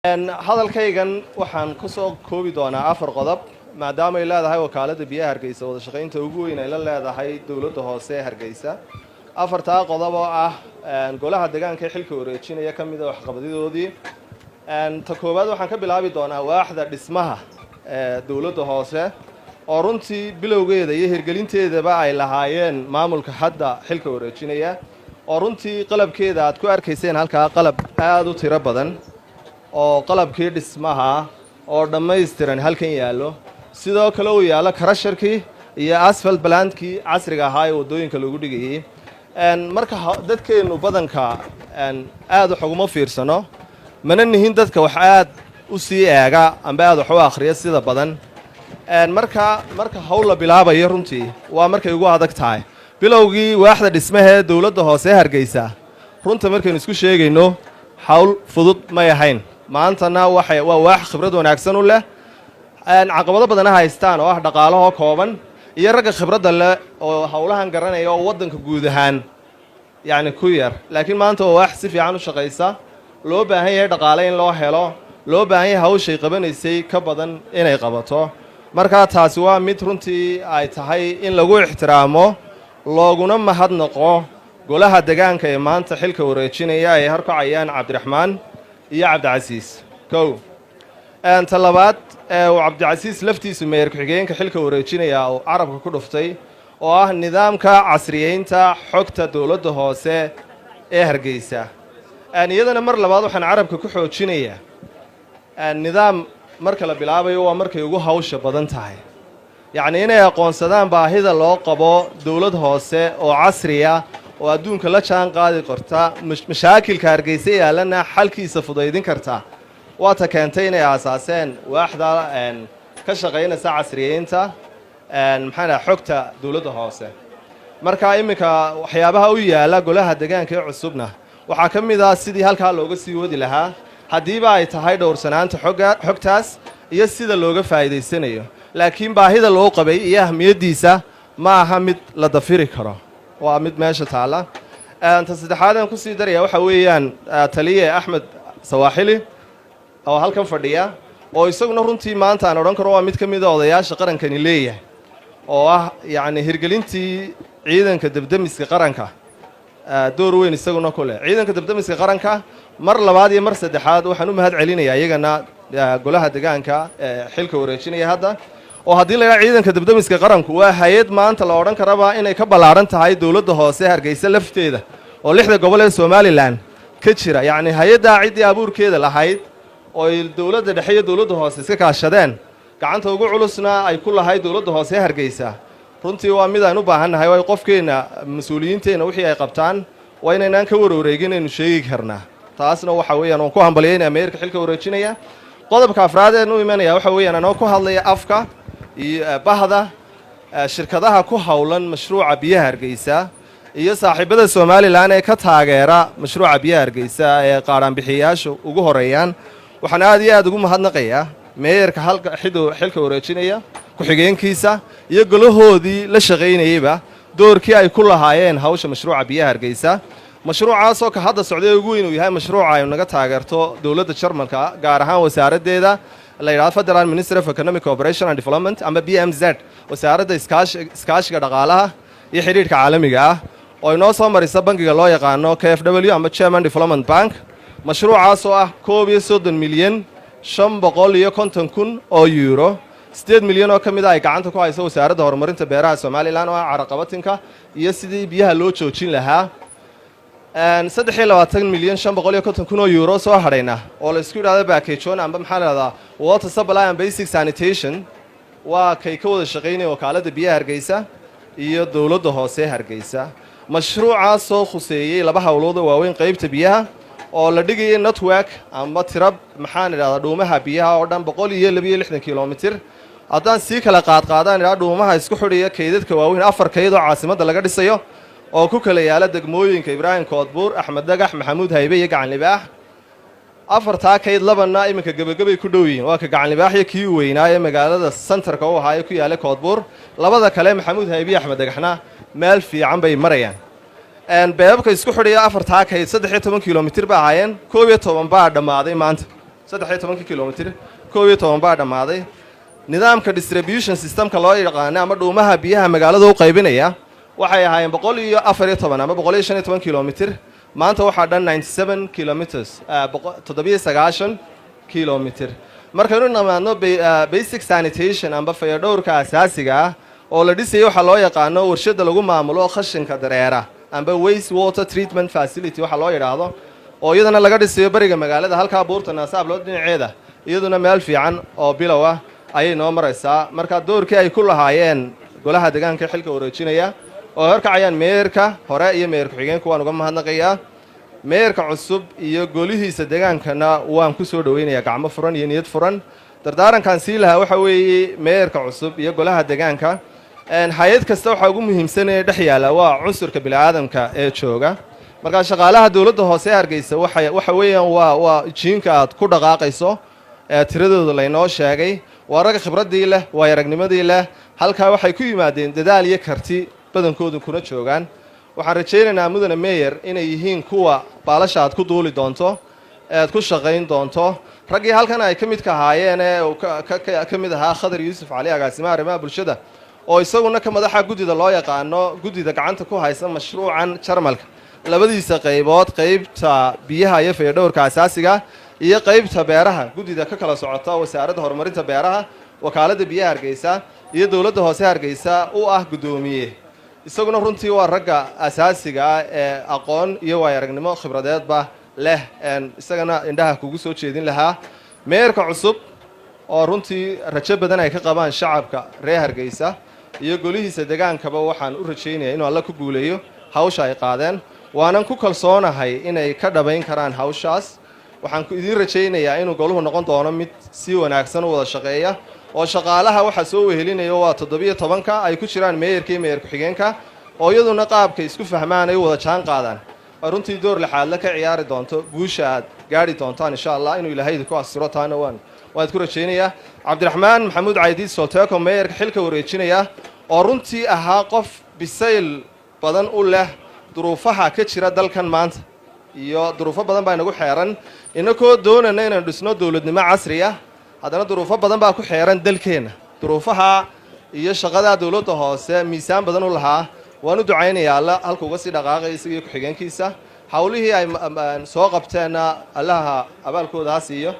hadalkaygan waxaan ku soo koobi doonaa afar qodob maadaama ay leedahay wakaaladda biyaha Hargeysa wada shaqaynta ugu weyn ay la leedahay dawladda hoose ee Hargeysa afarta qodob oo ah golaha deegaanka xilka wareejinaya kamid ah waxqabadidoodii ta koobaad waxaan ka bilaabi doonaa waaxda dhismaha dawladda hoose oo runtii bilowgeeda iyo hirgelinteedaba ay lahaayeen maamulka hadda xilka wareejinaya oo runtii qalabkeeda aad ku arkayseen halka qalab aad u tiro badan oo qalabkii dhismaha oo dhammaystiran halkan yaalo sidoo kale uu yaalo karasharkii iyo asphalt plantkii casriga ahaa ee wadooyinka lagu dhigayay marka dadkeenu badanka aad wax ugu fiirsano mana nihin dadka wax aad u sii eega amba aad wax u akhriyo sida badan marka hawl la bilaabayo runtii waa markay ugu adag tahay bilowgii waaxda dhismaha ee dawladda hoose ee Hargeysa runta markaynu isku sheegayno hawl fudud ma yahayn maantana waa waax khibrad wanaagsan u leh caqabado badan haystaan oo ah dhaqaalaha kooban iyo ragga khibradda leh oo hawlahan garanaya oo wadanka guud ahaan yaani ku yar laakiin maanta waa wax si fiican u shaqeysa loo baahan yahay dhaqaale in loo helo loo baahan yahay hawshay qabanaysay ka badan inay qabato marka taasi waa mid runtii ay tahay in lagu ixtiraamo looguna mahadnaqo golaha deegaanka ee maanta xilka wareejinaya ay harkacayaan Cabdiraxmaan iyo Cabdicasiis kow talabaad Cabdicasiis laftiisu meeyar ku-xigeenka xilka wareejinaya oo carabka ku dhuftay oo ah nidaamka casriyeynta xogta dawladda hoose ee Hargeysa iyadana mar labaad waxaan carabka ku xoojinayaa nidaam marka la bilaabayo waa markay ugu hawsha badan tahay yacni inay aqoonsadaan baahida loo qabo dawlad hoose oo casriya oo adduunka la jaan qaadi karta mashaakilka Hargeysa yaalana xalkiisa fudaydin karta waa ta keentay inay aasaaseen waaxda ka shaqeynaysa casriyeynta xogta dawladda hoose marka iminka waxyaabaha u yaala golaha deegaanka ee cusubna waxaa ka mid ah sidii halkaa looga sii wadi lahaa haddiiba ay tahay dhowrsanaanta xogtaas iyo sida looga faa'iidaysanayo laakiin baahida loo qabay iyo ahmiyadiisa ma aha mid la dafiri karo waa mid meesha taala ta saddexaad aan ku sii daraya waxa weeyaan taliye Axmed Sawaaxili oo halkan fadhiya oo isaguna runtii maanta aan oran karo waa mid ka mid ah odayaasha qarankani leeyahay oo ah yaani hirgelintii ciidanka debdemiska qaranka door weyn isaguna ku leh ciidanka debdemiska qaranka mar labaad iyo mar saddexaad waxaan u mahad celinayaa iyagana golaha deegaanka xilka wareejinaya hadda oo haddii la yiraahdo ciidanka debdemiska qaranku waa hay'ad maanta la oran karaba inay ka ballaaran tahay dawladda hoose Hargeysa lafteeda oo 6 gobol ee Somaliland ka jira yaani hay'adda cidii abuurkeeda lahayd oo dawladda dhexe iyo dawladda hoose iska kaashadeen gacanta ugu culusna ay ku lahayd dawladda hoose Hargeysa runtii waa mid aan u baahanahay way qofkeena mas'uuliyiinteena wixii ay qabtaan waa inaan ka wareegin inaynu sheegi karnaa taasna waxa weeyaan oo ku hambalyeynaa meerka xilka wareejinaya qodobka afraad ee u imanaya waxa weeyaan anoo ku hadlaya afka iyo bahda shirkadaha ku hawlan mashruuca biyaha Hargeysa iyo saaxiibada Somaliland ee ka taageera mashruuca biyaha Hargeysa ee qaran bixiyaashu ugu horeeyaan waxaan aad iyo aad ugu mahadnaqayaa meeyarka xilka wareejinaya ku-xigeenkiisa iyo golahoodii la shaqeynayayba doorkii ay ku lahaayeen hawsha mashruuca biyaha Hargeysa mashruucaas oo ka hadda socday ugu weyn uu yahay mashruuca ay naga taageerto dawladda Jarmalka gaar ahaan wasaaraddeeda la yiraahdo Federal Ministry of Economic Cooperation and Development ama BMZ wasaaradda iskaashiga dhaqaalaha iyo xiriirka caalamiga ah oo inoo soo marisa bangiga loo yaqaano KfW ama German Development Bank mashruucaas oo ah 31 milyan 550 oo euro 8 milyan oo kamid ah ay gacanta ku hayso wasaaradda horumarinta beeraha Somaliland oo caraqabatinka iyo sidii biyaha loo joojin lahaa 23 milyan 550 oo euro soo hadhayna oo la isku yiraahdo package amba maxaa la yiraahdaa water supply and basic sanitation waa kay ka wada shaqeynay wakaaladda biyaha Hargeysa iyo dawladda hoose Hargeysa mashruucaas oo khuseeyay laba hawlood oo waaweyn qaybta biyaha oo la dhigay network ama tirab maxaa la yiraahdaa dhuumaha biyaha oo dhan 162 kilomitir haddaan si kala qaadaan ila dhuumaha isku xidhiya kaydadka waaweyn afar kayd oo caasimadda laga dhisayo oo ku kala yaala degmooyinka Ibrahim Koodbuur Axmed Dagax Maxamuud Haybe iyo Gacan Libaax afartaa kayd labana iminka gabagabay ku dhow yihiin waa ka Gacan Libaax iyo kii weynaaye magaalada centerka oo ahaa ku yaala Koodbuur labada kale Maxamuud Haybe iyo Axmed Dagaxna meel fiican bay marayaan beebka isku xidhiya afartaa kayd 13 kilomitir baa ahaayeen 12 baa dhamaaday maanta 13 kilomitir 11 baa dhamaaday nidaamka distribution systemka loo yaqaan ama dhuumaha biyaha magaalada u qaybinaya waxay ahaayeen 114 ama 115 kilomitir maanta waxaa dhan 97 kilometers 790 kilomitir markaynu namaadno basic sanitation amba fayadhowrka asaasiga ah oo la dhisay waxa loo yaqaan warshada lagu maamulo khashinka dareera amba waste water treatment facility waxa loo yiraahdo oo iyadana laga dhisayo bariga magaalada halka buurta Naasaab loo dhinaceeda iyaduna meel fiican oo bilow ah ayay noo maraysaa marka doorkii ay ku lahaayeen golaha deegaanka xilka wareejinaya oo horkacayaan meerka hore iyo meerka xigeenka waan uga mahadnaqayaa meerka cusub iyo golihiisa deegaankana waan ku soo dhaweynayaa gacmo furan iyo niyad furan dardaarankan sii lahaa waxa weeye meerka cusub iyo golaha deegaanka hay'ad kasta waxa ugu muhiimsan ee dhex yaala waa cunsurka bini'aadamka ee jooga marka shaqaalaha dawladda hoose Hargeysa waxa weeyaan waa jiinka aad ku dhaqaaqayso tiradooda la inoo sheegay waa rag khibradii leh waa aragnimadii leh halka waxay ku yimaadeen dadaal iyo karti badankoodu kuna joogan waxaan rajaynaynaa mudane mayor inay yihiin kuwa baalasha aad ku duuli doonto aad ku shaqayn doonto raggii halkan ay ka mid ka ahaayeen ee ka mid ahaa Khadar Yuusuf Cali agaasimaha arrimaha bulshada oo isaguna ka madaxa gudida loo yaqaano gudida gacanta ku haysa mashruucan Jarmalka labadiisa qaybood qaybta biyaha iyo fayadhowrka asaasiga iyo qaybta beeraha gudida ka kala socota wasaaradda horumarinta beeraha wakaaladda biyaha Hargeysa iyo dawladda hoose Hargeysa u ah gudoomiye isaguna runtii waa ragga asaasiga ee aqoon iyo aragnimo khibradeedba leh isagana indhaha kugu soo jeedin lahaa meerka cusub oo runtii rajo badan ay ka qabaan shacabka reer Hargeysa iyo golihiisa deegaankaba waxaan u rajaynayaa inuu alla ku guuleeyo hawsha ay qaadeen waanan ku kalsoonahay inay ka dhabayn karaan hawshaas waxaan idin rajaynayaa inuu goluhu noqon doono mid si wanaagsan u wada shaqeeya oo shaqaalaha waxa soo wehelinayo waa 17 ay ku jiraan meeyarkii meeyarku xigeenka oo iyaduna qaabka isku fahmaan ay wada jaan qaadaan runtii door laxaad la ka ciyaari doonto guusha aad gaari doontaan insha Allah inuu Ilaahay ku asiro taana waan ku rajaynayaa Cabdiraxmaan Maxamuud Caydiid Solteko meeyarka xilka wareejinaya oo runtii ahaa qof bisayl badan u leh duruufaha ka jira dalkan maanta iyo duruufo badan baa inagu xeeran inakoo doonayna inaan dhisno dawladnimo casri ah haddana duruufo badan baa ku xeeran dalkeena duruufaha iyo shaqada dawladda hoose miisaan badan u lahaa waan u ducaynayaa alla halka uga sii dhaqaaqay isaga ku xigeenkiisa hawlihii ay soo qabteena allaha abaalkooda ha siiyo